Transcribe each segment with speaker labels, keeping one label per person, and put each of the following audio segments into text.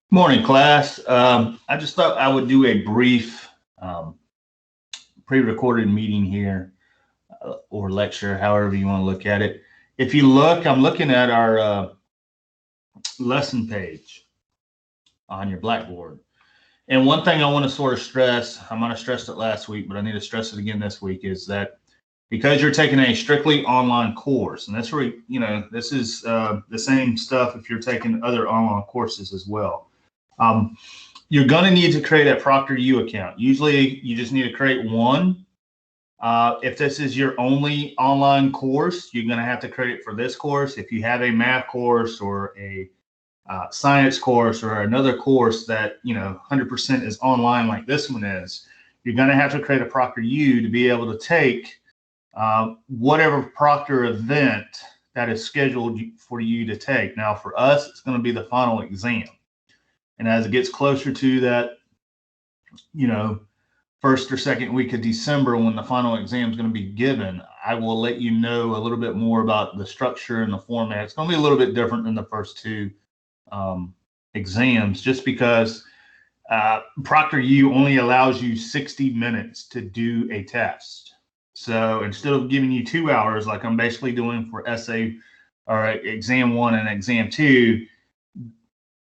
Speaker 1: Morning, class. I just thought I would do a brief pre-recorded meeting here or lecture, however you want to look at it. If you look, I'm looking at our lesson page on your Blackboard. And one thing I want to sort of stress, I might have stressed it last week, but I need to stress it again this week, is that because you're taking a strictly online course, and that's where, you know, this is the same stuff if you're taking other online courses as well. You're going to need to create a ProctorU account. Usually you just need to create one. If this is your only online course, you're going to have to create it for this course. If you have a math course or a science course or another course that, you know, 100% is online like this one is, you're going to have to create a ProctorU to be able to take whatever Proctor event that is scheduled for you to take. Now, for us, it's going to be the final exam. And as it gets closer to that, you know, first or second week of December, when the final exam is going to be given, I will let you know a little bit more about the structure and the format. It's going to be a little bit different than the first two exams, just because ProctorU only allows you 60 minutes to do a test. So instead of giving you 2 hours, like I'm basically doing for essay or exam 1 and exam 2,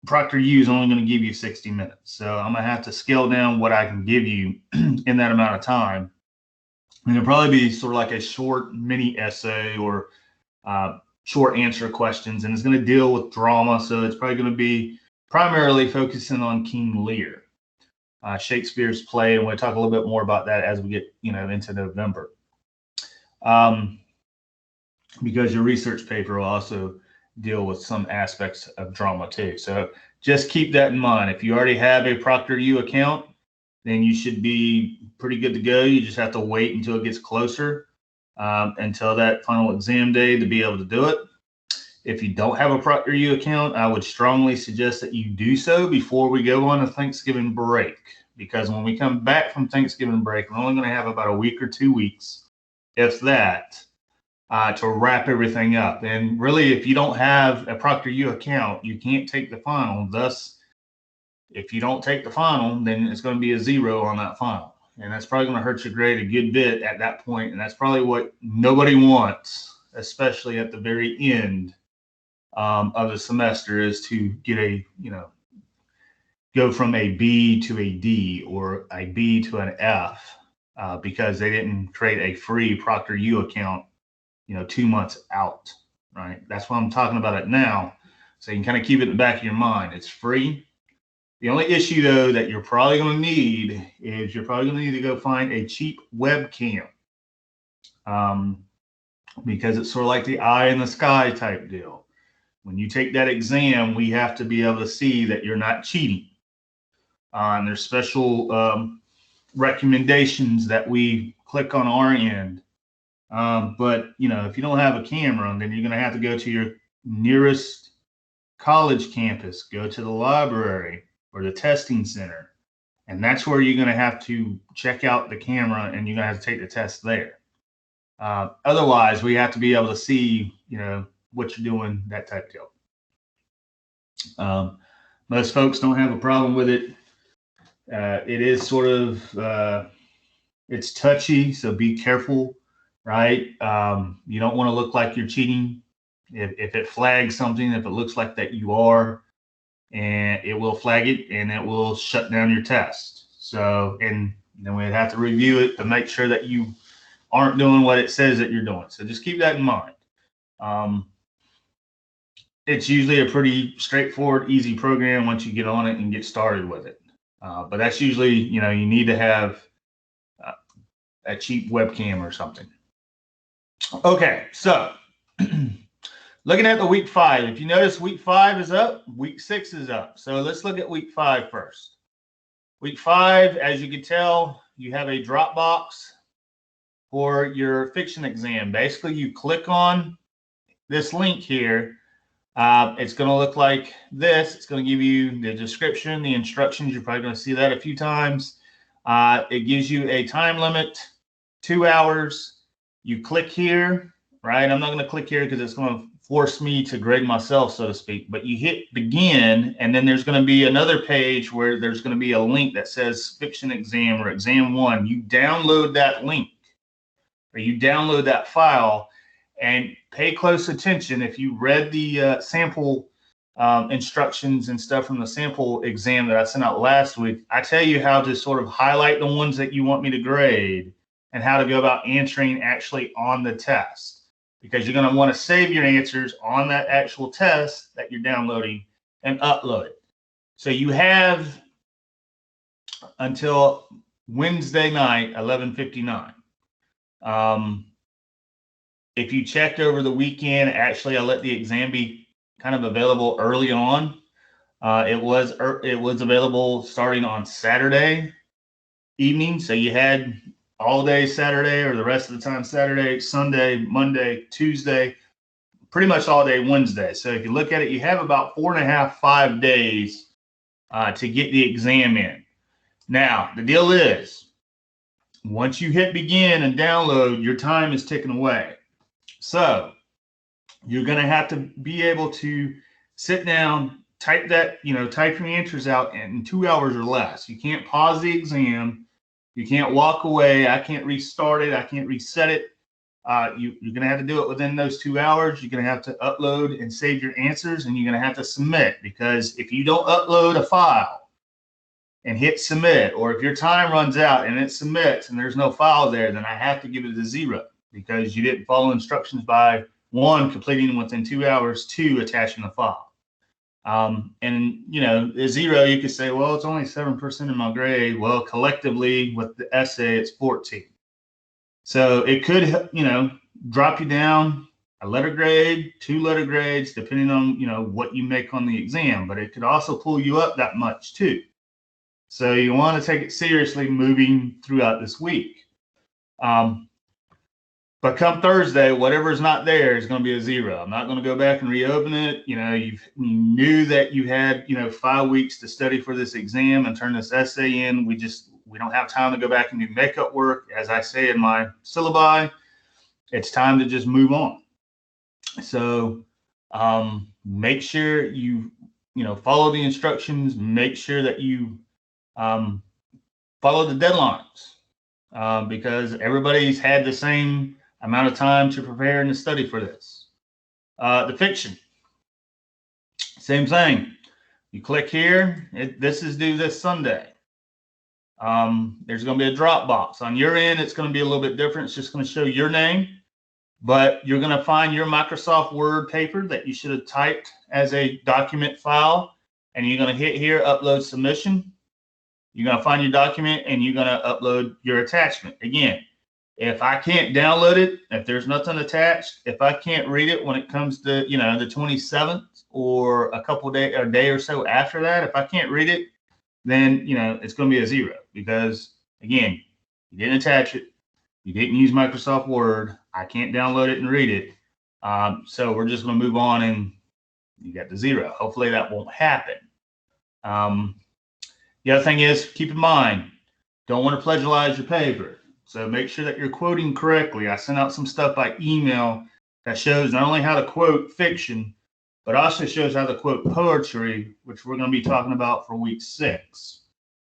Speaker 1: ProctorU is only going to give you 60 minutes. So I'm going to have to scale down what I can give you in that amount of time. And it'll probably be sort of like a short mini essay or short answer questions. And it's going to deal with drama. So it's probably going to be primarily focusing on King Lear, Shakespeare's play. And we'll talk a little bit more about that as we get, you know, into November. Because your research paper will also deal with some aspects of drama too. So just keep that in mind. If you already have a ProctorU account, then you should be pretty good to go. You just have to wait until it gets closer, until that final exam day to be able to do it. If you don't have a ProctorU account, I would strongly suggest that you do so before we go on a Thanksgiving break, because when we come back from Thanksgiving break, we're only going to have about a week or 2 weeks, if that, to wrap everything up. And really, if you don't have a ProctorU account, you can't take the final. Thus, if you don't take the final, then it's going to be a 0 on that final. And that's probably going to hurt your grade a good bit at that point. And that's probably what nobody wants, especially at the very end of the semester, is to get a, you know, go from a B to a D or a B to an F because they didn't create a free ProctorU account, you know, 2 months out, right? That's why I'm talking about it now. So you can kind of keep it in the back of your mind. It's free. The only issue, though, that you're probably going to need is you're probably going to need to go find a cheap webcam, because it's sort of like the eye in the sky type deal. When you take that exam, we have to be able to see that you're not cheating. And there's special recommendations that we click on our end. But, you know, if you don't have a camera, then you're going to have to go to your nearest college campus, go to the library or the testing center. And that's where you're going to have to check out the camera and you're going to have to take the test there. Otherwise, we have to be able to see, you know, what you're doing, that type of deal. Most folks don't have a problem with it. It is sort of, it's touchy, so be careful. Right? You don't want to look like you're cheating. If it flags something, if it looks like that you are, and it will flag it and it will shut down your test. So, and then we'd have to review it to make sure that you aren't doing what it says that you're doing. So just keep that in mind. It's usually a pretty straightforward, easy program once you get on it and get started with it. But that's usually, you know, you need to have a cheap webcam or something. Okay, so Looking at the week 5, if you notice week 5 is up, week 6 is up. So let's look at week 5 first. Week 5, as you can tell, you have a drop box for your fiction exam. Basically, you click on this link here. It's going to look like this. It's going to give you the description, the instructions. You're probably going to see that a few times. It gives you a time limit, 2 hours. You click here, right? I'm not going to click here because it's going to force me to grade myself, so to speak. But you hit begin, and then there's going to be another page where there's going to be a link that says fiction exam or exam 1. You download that link, or you download that file, and pay close attention. If you read the sample instructions and stuff from the sample exam that I sent out last week, I tell you how to sort of highlight the ones that you want me to grade and how to go about answering actually on the test. Because you're going to want to save your answers on that actual test that you're downloading and upload it. So you have until Wednesday night, 11:59. If you checked over the weekend, actually, I let the exam be kind of available early on. It was available starting on Saturday evening. So you had all day Saturday, or the rest of the time Saturday, Sunday, Monday, Tuesday, pretty much all day Wednesday. So if you look at it, you have about 4.5, 5 days to get the exam in. Now, the deal is, once you hit begin and download, your time is ticking away. So you're going to have to be able to sit down, type your answers out in 2 hours or less. You can't pause the exam. You can't walk away. I can't restart it. I can't reset it. You're going to have to do it within those 2 hours. You're going to have to upload and save your answers, and you're going to have to submit. Because if you don't upload a file and hit submit, or if your time runs out and it submits and there's no file there, then I have to give it a 0 because you didn't follow instructions by 1, completing within 2 hours, 2, attaching a file. And a 0, you could say, well, it's only 7% of my grade. Well, collectively with the essay, it's 14. So it could, drop you down a letter grade, 2 letter grades, depending on, what you make on the exam, but it could also pull you up that much too. So you want to take it seriously moving throughout this week. But come Thursday, whatever's not there is going to be a 0. I'm not going to go back and reopen it. You knew that you had, 5 weeks to study for this exam and turn this essay in. We don't have time to go back and do makeup work. As I say in my syllabi, it's time to just move on. So make sure you, follow the instructions. Make sure that you follow the deadlines because everybody's had the same amount of time to prepare and to study for this. The fiction, same thing. You click here. This is due this Sunday. There's going to be a drop box. On your end, it's going to be a little bit different. It's just going to show your name, but you're going to find your Microsoft Word paper that you should have typed as a document file, and you're going to hit here, upload submission. You're going to find your document, and you're going to upload your attachment. Again, if I can't download it, if there's nothing attached, if I can't read it when it comes to, the 27th or a day or so after that, if I can't read it, then, it's going to be a 0 because, again, you didn't attach it. You didn't use Microsoft Word. I can't download it and read it. So we're just going to move on and you got the 0. Hopefully that won't happen. The other thing is, keep in mind, don't want to plagiarize your paper. So make sure that you're quoting correctly. I sent out some stuff by email that shows not only how to quote fiction, but also shows how to quote poetry, which we're going to be talking about for week 6.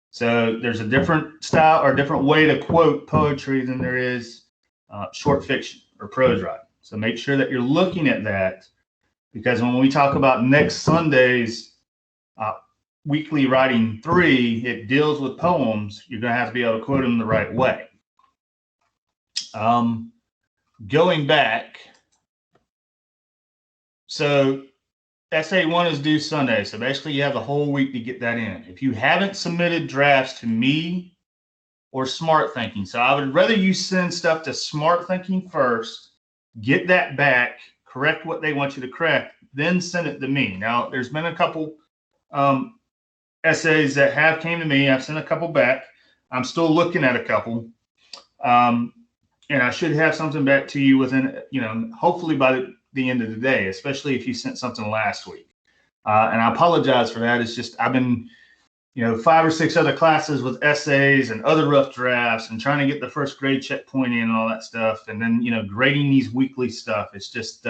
Speaker 1: So there's a different style or different way to quote poetry than there is short fiction or prose writing. So make sure that you're looking at that, because when we talk about next Sunday's weekly writing 3, it deals with poems. You're going to have to be able to quote them the right way. Going back, so essay 1 is due Sunday. So basically you have the whole week to get that in. If you haven't submitted drafts to me or Smart Thinking, so I would rather you send stuff to Smart Thinking first, get that back, correct what they want you to correct, then send it to me. Now, there's been a couple essays that have came to me. I've sent a couple back. I'm still looking at a couple. And I should have something back to you within, hopefully by the end of the day, especially if you sent something last week. And I apologize for that. It's just I've been, 5 or 6 other classes with essays and other rough drafts and trying to get the first grade checkpoint in and all that stuff. And then, grading these weekly stuff. It's just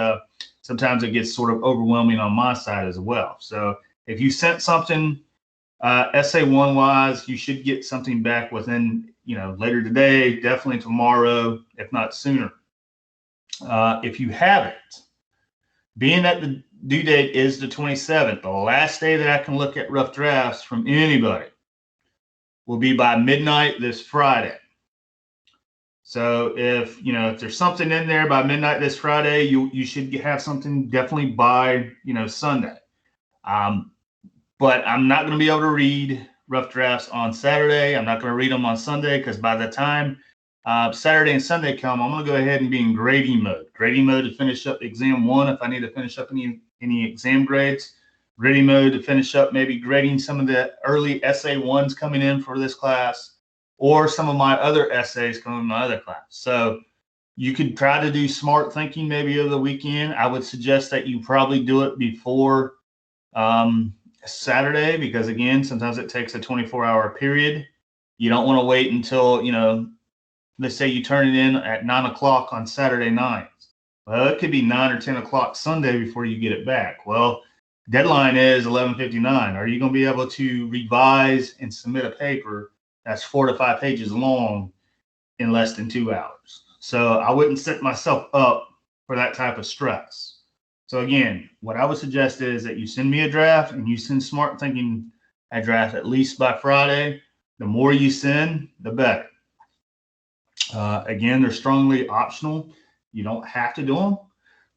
Speaker 1: sometimes it gets sort of overwhelming on my side as well. So if you sent something essay 1 wise, you should get something back within, later today, definitely tomorrow, if not sooner. If you haven't, being that the due date is the 27th, the last day that I can look at rough drafts from anybody will be by midnight this Friday. So if there's something in there by midnight this Friday, you should have something definitely by Sunday. But I'm not going to be able to read rough drafts on Saturday. I'm not going to read them on Sunday because by the time Saturday and Sunday come, I'm going to go ahead and be in grading mode. Grading mode to finish up exam 1 if I need to finish up any exam grades. Grading mode to finish up maybe grading some of the early essay 1s coming in for this class or some of my other essays coming in my other class. So you could try to do smart thinking maybe over the weekend. I would suggest that you probably do it before Saturday because, again, sometimes it takes a 24-hour period. You don't want to wait until, let's say you turn it in at 9 o'clock on Saturday night. Well, it could be 9 or 10 o'clock Sunday before you get it back. Well, deadline is 11:59. Are you going to be able to revise and submit a paper that's 4 to 5 pages long in less than 2 hours? So I wouldn't set myself up for that type of stress. So again, what I would suggest is that you send me a draft and you send Smart Thinking a draft at least by Friday. The more you send, the better. Again, they're strongly optional. You don't have to do them,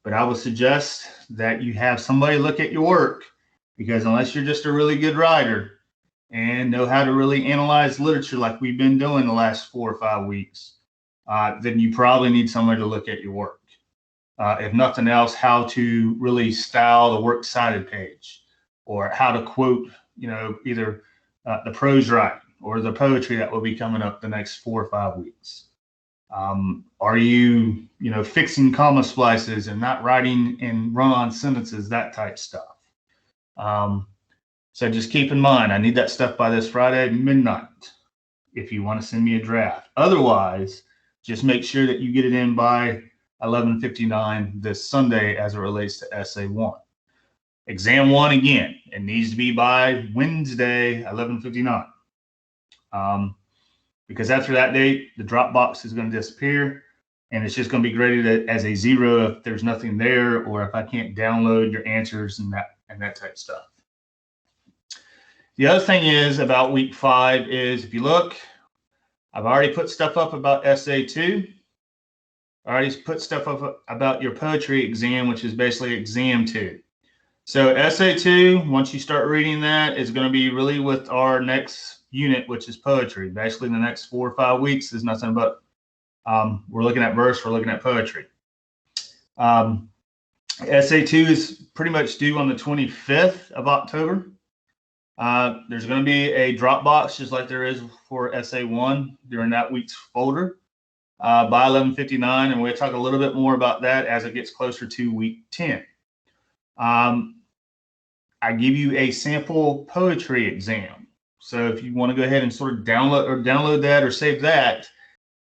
Speaker 1: but I would suggest that you have somebody look at your work because unless you're just a really good writer and know how to really analyze literature like we've been doing the last 4 or 5 weeks, then you probably need somebody to look at your work. If nothing else, how to really style the works cited page or how to quote, either the prose writing or the poetry that will be coming up the next 4 or 5 weeks. Are you, fixing comma splices and not writing in run-on sentences, that type stuff. So just keep in mind, I need that stuff by this Friday midnight if you want to send me a draft. Otherwise, just make sure that you get it in by 11:59 this Sunday as it relates to essay 1. Exam 1, again, it needs to be by Wednesday, 11:59. Because after that date, the Dropbox is going to disappear and it's just going to be graded as a 0 if there's nothing there or if I can't download your answers and that type of stuff. The other thing is about week 5 is if you look, I've already put stuff up about essay 2. I already put stuff up about your poetry exam, which is basically exam 2. So essay 2, once you start reading that, is going to be really with our next unit, which is poetry. Basically, the next 4 or 5 weeks is nothing but we're looking at verse, we're looking at poetry. Essay 2 is pretty much due on the 25th of October. There's going to be a Dropbox, just like there is for essay 1 during that week's folder. By 11:59, and we'll talk a little bit more about that as it gets closer to week 10. I give you a sample poetry exam. So if you want to go ahead and sort of download that or save that,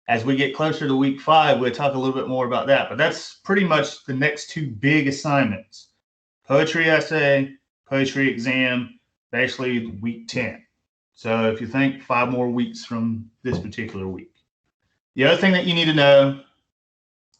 Speaker 1: as we get closer to week 5, we'll talk a little bit more about that. But that's pretty much the next 2 big assignments. Poetry essay, poetry exam, basically week 10. So if you think 5 more weeks from this particular week. The other thing that you need to know,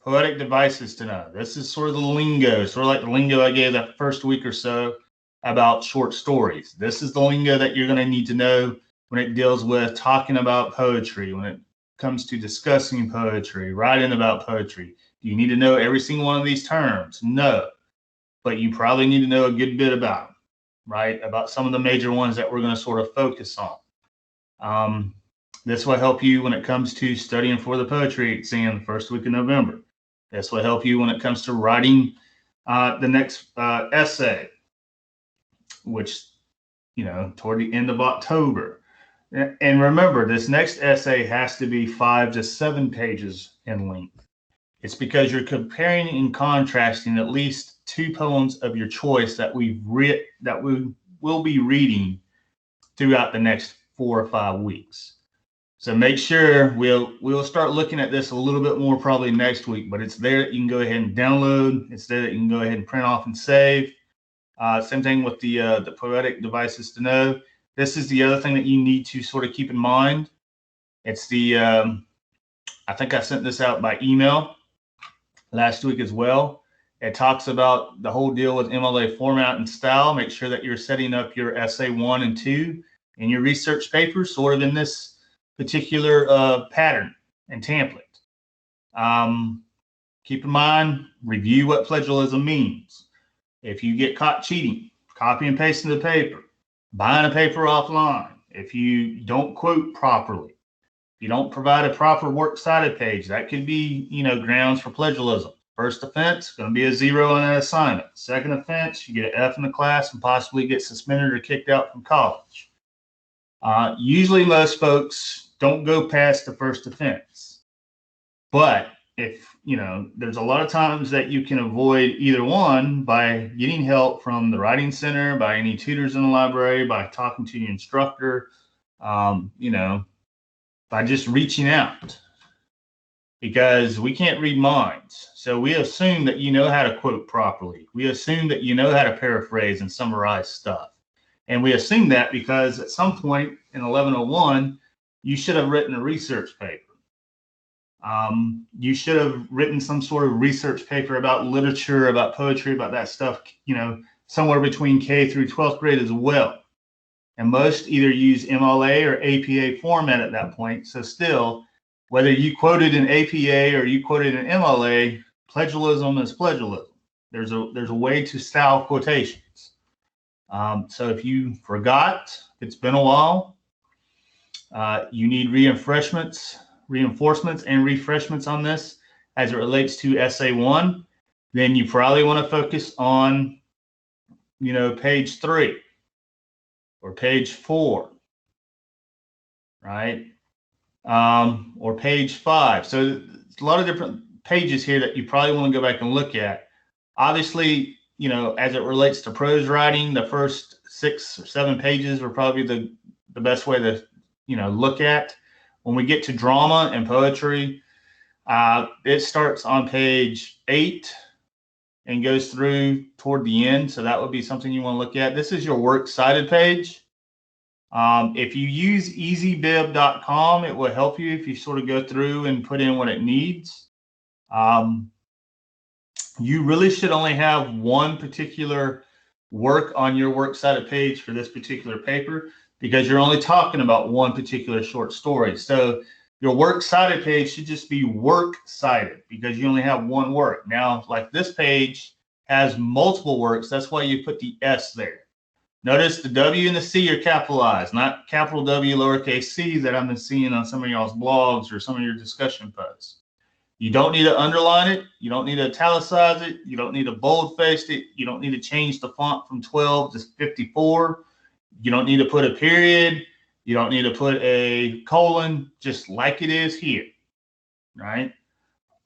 Speaker 1: poetic devices to know. This is sort of the lingo, sort of like the lingo I gave that first week or so about short stories. This is the lingo that you're going to need to know when it deals with talking about poetry, when it comes to discussing poetry, writing about poetry. Do you need to know every single one of these terms? No, but you probably need to know a good bit about them, right? About some of the major ones that we're going to sort of focus on. This will help you when it comes to studying for the poetry exam the first week of November. This will help you when it comes to writing The next essay, which, toward the end of October. And remember, this next essay has to be 5 to 7 pages in length. It's because you're comparing and contrasting at least 2 poems of your choice that we will be reading throughout the next 4 or 5 weeks. So make sure we'll start looking at this a little bit more probably next week, but it's there that you can go ahead and download. It's there that you can go ahead and print off and save. Same thing with the poetic devices to know. This is the other thing that you need to sort of keep in mind. It's the, I think I sent this out by email last week as well. It talks about the whole deal with MLA format and style. Make sure that you're setting up your essay 1 and 2 in your research paper, sort of in this particular pattern and template. Keep in mind, review what plagiarism means. If you get caught cheating, copy and pasting the paper, buying a paper offline, if you don't quote properly, if you don't provide a proper works cited page, that could be, grounds for plagiarism. First offense, going to be a 0 on that assignment. Second offense, you get an F in the class and possibly get suspended or kicked out from college. Usually most folks don't go past the first offense. But if, there's a lot of times that you can avoid either one by getting help from the writing center, by any tutors in the library, by talking to your instructor, by just reaching out, because we can't read minds. So we assume that you know how to quote properly. We assume that you know how to paraphrase and summarize stuff. And we assume that because at some point in 1101, you should have written a research paper. You should have written some sort of research paper about literature, about poetry, about that stuff, somewhere between K through 12th grade as well. And most either use MLA or APA format at that point. So still, whether you quoted in APA or you quoted in MLA, plagiarism is plagiarism. There's a way to style quotations. So if you forgot, it's been a while, you need reinforcements and refreshments on this as it relates to essay 1, then you probably want to focus on, page 3 or page 4, right? Or page 5. So there's a lot of different pages here that you probably want to go back and look at. Obviously, as it relates to prose writing, the first 6 or 7 pages are probably the best way to, look at. When we get to drama and poetry, it starts on page 8 and goes through toward the end. So that would be something you want to look at. This is your works cited page. If you use easybib.com, it will help you if you sort of go through and put in what it needs. You really should only have one particular work on your works cited page for this particular paper, because you're only talking about one particular short story. So your works cited page should just be work cited, because you only have one work. Now, like this page has multiple works. That's why you put the S there. Notice the W and the C are capitalized, not capital W, lowercase c that I've been seeing on some of y'all's blogs or some of your discussion posts. You don't need to underline it. You don't need to italicize it. You don't need to boldface it. You don't need to change the font from 12 to 54. You don't need to put a period. You don't need to put a colon, just like it is here, right?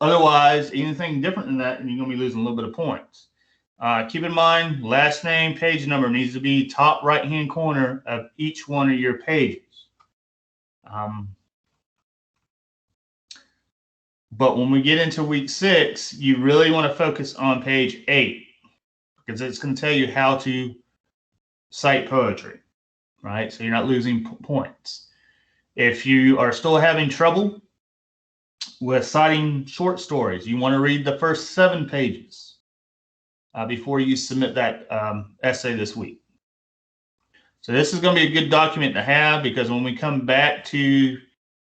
Speaker 1: Otherwise, anything different than that, and you're going to be losing a little bit of points. Keep in mind, last name, page number needs to be top right-hand corner of each one of your pages. But when we get into week 6, you really want to focus on page 8, because it's going to tell you how to cite poetry, right? So you're not losing points. If you are still having trouble with citing short stories, you want to read the first 7 pages before you submit that essay this week. So this is going to be a good document to have, because when we come back to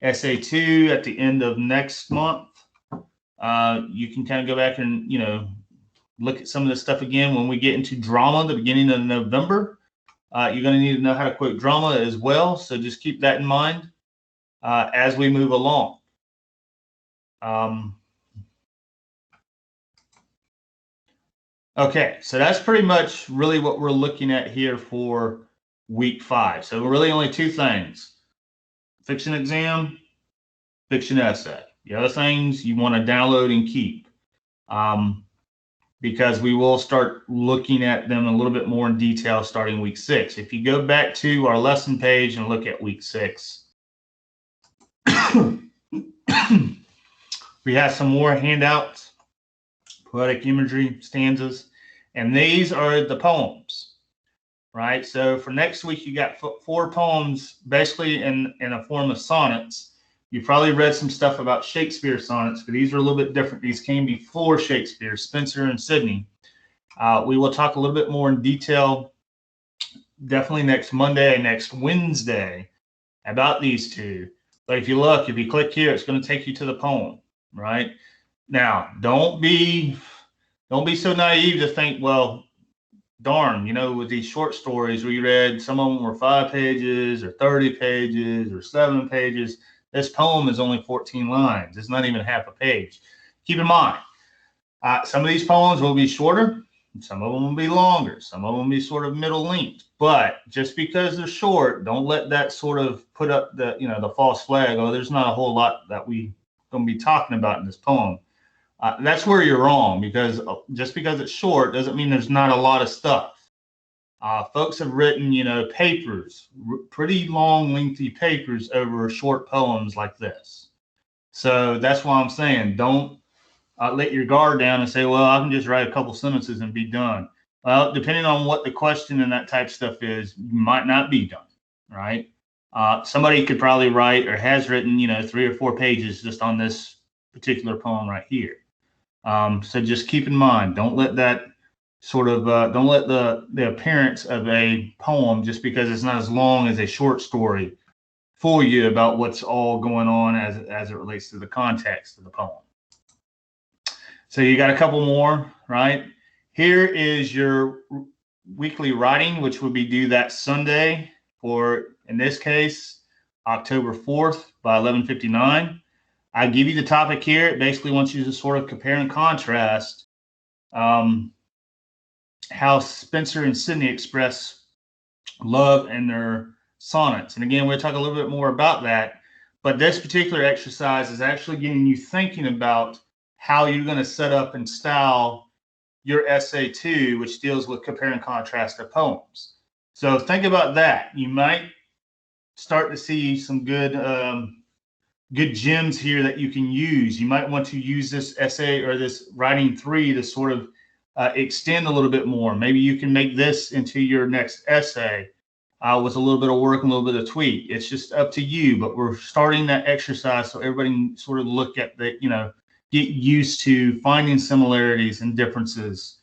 Speaker 1: essay 2 at the end of next month, you can kind of go back and, look at some of this stuff again. When we get into drama, the beginning of November, you're going to need to know how to quote drama as well. So just keep that in mind as we move along. Okay, so that's pretty much really what we're looking at here for week 5. So really only 2 things: fiction exam, fiction essay. The other things you want to download and keep, because we will start looking at them a little bit more in detail starting week 6. If you go back to our lesson page and look at week 6, we have some more handouts, poetic imagery, stanzas, and these are the poems, right? So for next week, you got 4 poems basically in a form of sonnets. You probably read some stuff about Shakespeare sonnets, but these are a little bit different. These came before Shakespeare, Spenser and Sidney. We will talk a little bit more in detail, definitely next Monday and next Wednesday, about these 2. But if you click here, it's going to take you to the poem, right? Now, don't be so naive to think, well, darn, with these short stories we read, some of them were 5 pages or 30 pages or 7 pages. This poem is only 14 lines. It's not even half a page. Keep in mind, some of these poems will be shorter. Some of them will be longer. Some of them will be sort of middle length. But just because they're short, don't let that sort of put up the false flag. Oh, there's not a whole lot that we going to be talking about in this poem. That's where you're wrong, because just because it's short doesn't mean there's not a lot of stuff. Folks have written, papers, pretty long, lengthy papers over short poems like this. So that's why I'm saying don't let your guard down and say, well, I can just write a couple sentences and be done. Well, depending on what the question and that type of stuff is, you might not be done, right? Somebody could probably write or has written, 3 or 4 pages just on this particular poem right here. So just keep in mind, don't let that don't let the appearance of a poem, just because it's not as long as a short story, fool you about what's all going on as it relates to the context of the poem. So you got a couple more, right? Here is your weekly writing, which will be due that Sunday, for, in this case, October 4th by 11:59. I give you the topic here. It basically wants you to sort of compare and contrast how Spenser and Sidney express love in their sonnets. And again, we'll talk a little bit more about that. But this particular exercise is actually getting you thinking about how you're going to set up and style your essay 2, which deals with compare and contrast of poems. So think about that. You might start to see some good gems here that you can use. You might want to use this essay or this writing 3 to sort of extend a little bit more. Maybe you can make this into your next essay with a little bit of work and a little bit of tweak. It's just up to you, but we're starting that exercise so everybody can sort of look at the, get used to finding similarities and differences,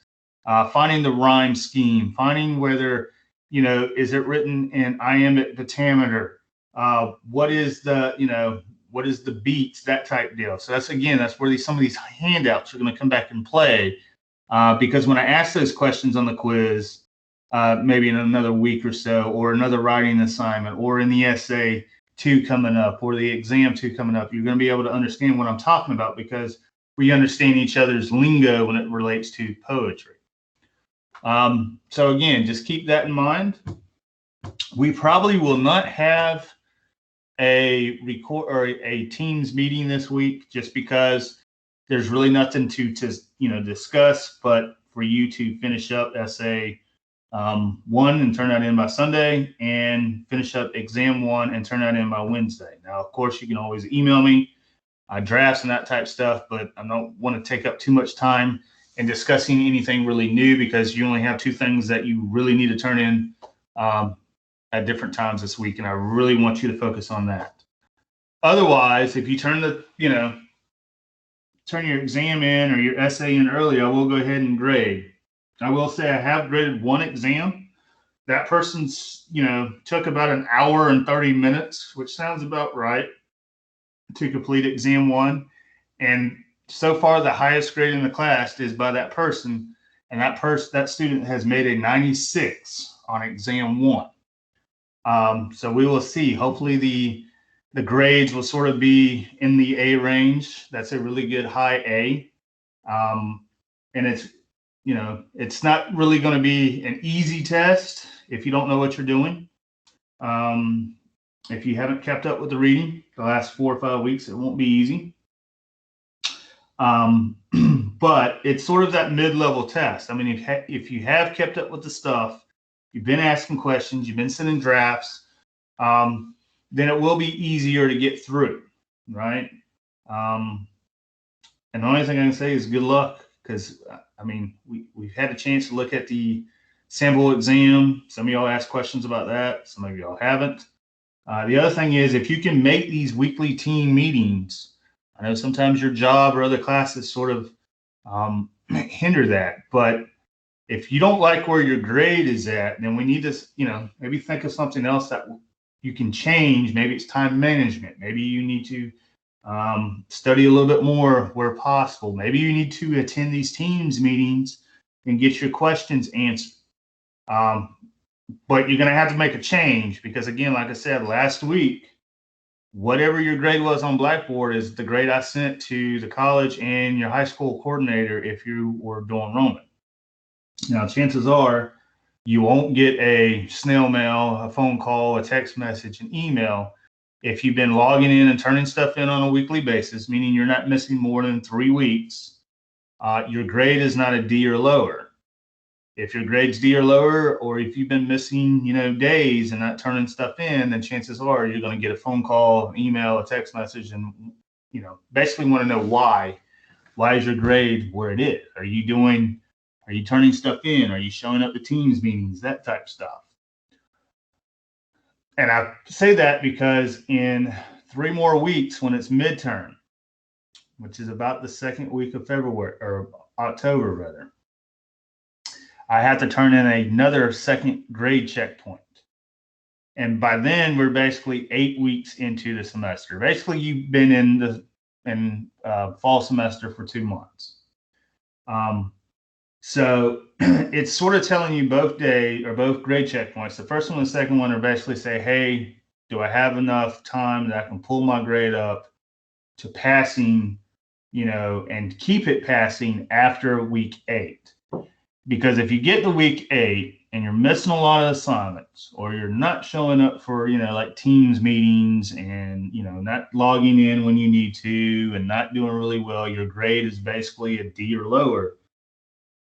Speaker 1: finding the rhyme scheme, finding whether, is it written in iambic pentameter? What is the beats, that type deal. So that's where some of these handouts are going to come back and play. Because when I ask those questions on the quiz, maybe in another week or so, or another writing assignment, or in the essay 2 coming up, or the exam 2 coming up, you're going to be able to understand what I'm talking about, because we understand each other's lingo when it relates to poetry. So again, just keep that in mind. We probably will not have a record or a Teams meeting this week, just because there's really nothing to discuss, but for you to finish up essay 1 and turn that in by Sunday, and finish up exam 1 and turn that in by Wednesday. Now, of course, you can always email me drafts and that type stuff, but I don't want to take up too much time in discussing anything really new, because you only have 2 things that you really need to turn in at different times this week, and I really want you to focus on that. Otherwise, if you turn your exam in or your essay in early, I will go ahead and grade. I will say I have graded 1 exam. That person's, took about an hour and 30 minutes, which sounds about right, to complete exam 1. And so far, the highest grade in the class is by that person. And that student has made a 96 on exam 1. So we will see. Hopefully the grades will sort of be in the A range. That's a really good high A. And it's it's not really going to be an easy test if you don't know what you're doing. If you haven't kept up with the reading the last 4 or 5 weeks, it won't be easy. But it's sort of that mid-level test. I mean, if you have kept up with the stuff, you've been asking questions, you've been sending drafts, then it will be easier to get through, right? And the only thing I can say is good luck, because I mean, we've had a chance to look at the sample exam. Some of y'all asked questions about that. Some of y'all haven't. The other thing is, if you can make these weekly team meetings, I know sometimes your job or other classes sort of hinder that, but if you don't like where your grade is at, then we need to, maybe think of something else that you can change. Maybe it's time management. Maybe you need to study a little bit more where possible. Maybe you need to attend these teams meetings and get your questions answered. But you're going to have to make a change, because again, like I said last week, whatever your grade was on Blackboard is the grade I sent to the college and your high school coordinator if you were doing Roman. Now, chances are you won't get a snail mail, a phone call, a text message, an email if you've been logging in and turning stuff in on a weekly basis, meaning you're not missing more than 3 weeks. Your grade is not a D or lower. If your grade's D or lower, or if you've been missing, days and not turning stuff in, then chances are you're going to get a phone call, an email, a text message, and, basically want to know why. Why is your grade where it is? Are you turning stuff in? Are you showing up to teams meetings? That type of stuff. And I say that because in 3 more weeks, when it's midterm, which is about the second week of February, or October rather, I have to turn in another second grade checkpoint. And by then, we're basically 8 weeks into the semester. Basically, you've been in the fall semester for 2 months. So it's sort of telling you both grade checkpoints. The first one and the second one are basically say, hey, do I have enough time that I can pull my grade up to passing, and keep it passing after week 8? Because if you get to week 8 and you're missing a lot of assignments, or you're not showing up for, like teams meetings, and, not logging in when you need to, and not doing really well, your grade is basically a D or lower,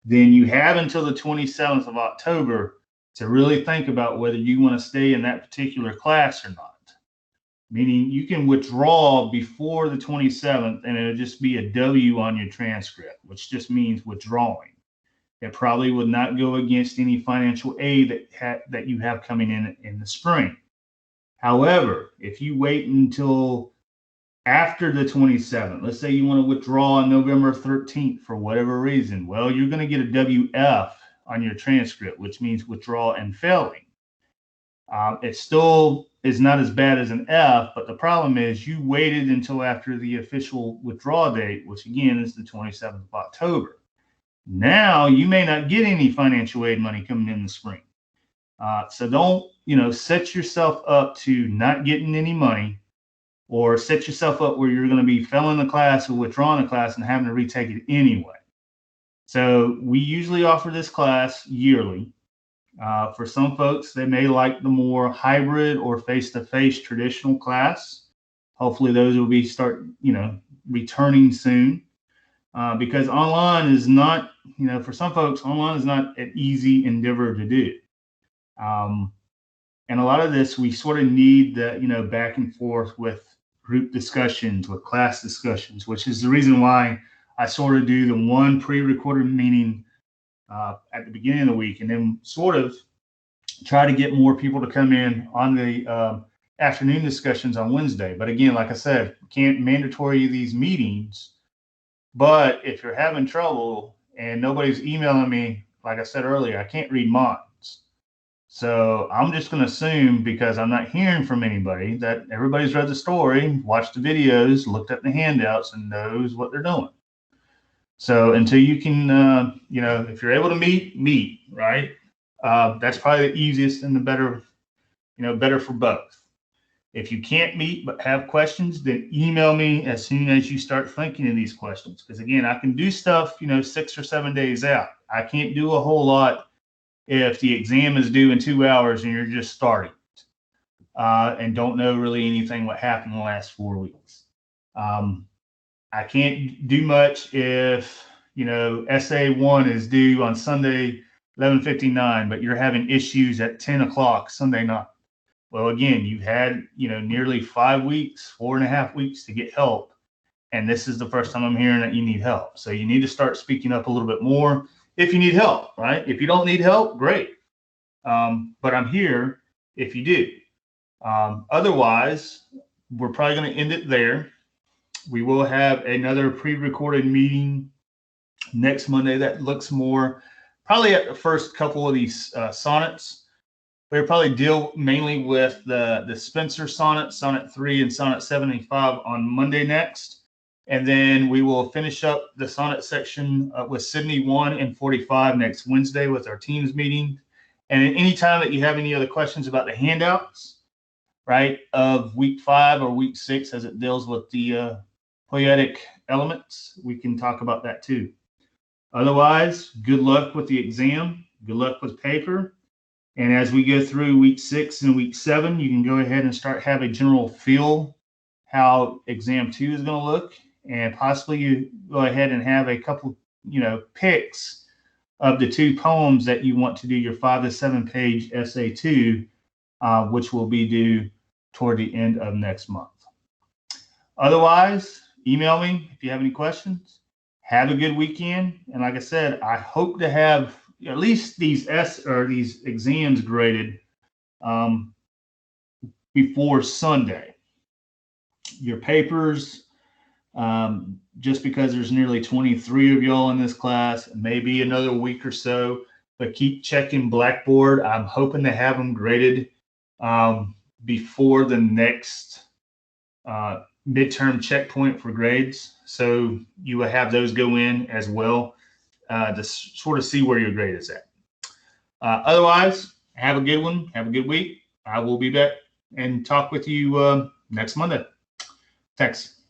Speaker 1: then you have until the 27th of October to really think about whether you want to stay in that particular class or not. Meaning you can withdraw before the 27th, and it'll just be a W on your transcript, which just means withdrawing. It probably would not go against any financial aid that you have coming in the spring. However, if you wait until after the 27th, let's say you want to withdraw on November 13th for whatever reason, well, you're going to get a WF on your transcript, which means withdraw and failing. It still is not as bad as an F, but the problem is you waited until after the official withdrawal date, which again is the 27th of October. Now you may not get any financial aid money coming in the spring. So don't, set yourself up to not getting any money, or set yourself up where you're going to be failing the class or withdrawing the class and having to retake it anyway. So we usually offer this class yearly. For some folks, they may like the more hybrid or face-to-face traditional class. Hopefully those will returning soon. Because online is not, for some folks, online is not an easy endeavor to do. And a lot of this, we sort of need the, back and forth with group discussions, with class discussions, which is the reason why I sort of do the one pre-recorded meeting at the beginning of the week, and then sort of try to get more people to come in on the afternoon discussions on Wednesday. But again, like I said, we can't mandatory these meetings. But if you're having trouble and nobody's emailing me, like I said earlier, I can't read minds. So I'm just going to assume, because I'm not hearing from anybody, that everybody's read the story, watched the videos, looked at the handouts, and knows what they're doing. So until you can, if you're able to meet, right? That's probably the easiest and the better, better for both. If you can't meet but have questions, then email me as soon as you start thinking of these questions. Because again, I can do stuff, 6 or 7 days out. I can't do a whole lot if the exam is due in 2 hours and you're just starting and don't know really anything what happened in the last 4 weeks. I can't do much if, you know, SA1 is due on Sunday 11:59, but you're having issues at 10 o'clock Sunday night. Well, again, you've had, you know, nearly 5 weeks, 4.5 weeks to get help. And this is the first time I'm hearing that you need help. So you need to start speaking up a little bit more if you need help, right? If you don't need help, great. But I'm here if you do. Otherwise, we're probably going to end it there. We will have another pre-recorded meeting next Monday that looks more probably at the first couple of these sonnets. We'll probably deal mainly with the Spencer sonnet, sonnet 3 and sonnet 75 on Monday next. And then we will finish up the sonnet section with Sydney 1 and 45 next Wednesday with our teams meeting. And anytime that you have any other questions about the handouts, right, of week 5 or week 6 as it deals with the poetic elements, we can talk about that too. Otherwise, good luck with the exam. Good luck with paper. And as we go through week 6 and week 7, you can go ahead and start have a general feel how exam 2 is going to look. And possibly you go ahead and have a couple, you know, picks of the 2 poems that you want to do your 5 to 7 page essay to, which will be due toward the end of next month. Otherwise, email me if you have any questions. Have a good weekend. And like I said, I hope to have at least these exams graded before Sunday. Your papers, just because there's nearly 23 of y'all in this class, maybe another week or so, but keep checking Blackboard. I'm hoping to have them graded before the next midterm checkpoint for grades. So you will have those go in as well to sort of see where your grade is at. Otherwise, have a good one. Have a good week. I will be back and talk with you next Monday. Thanks.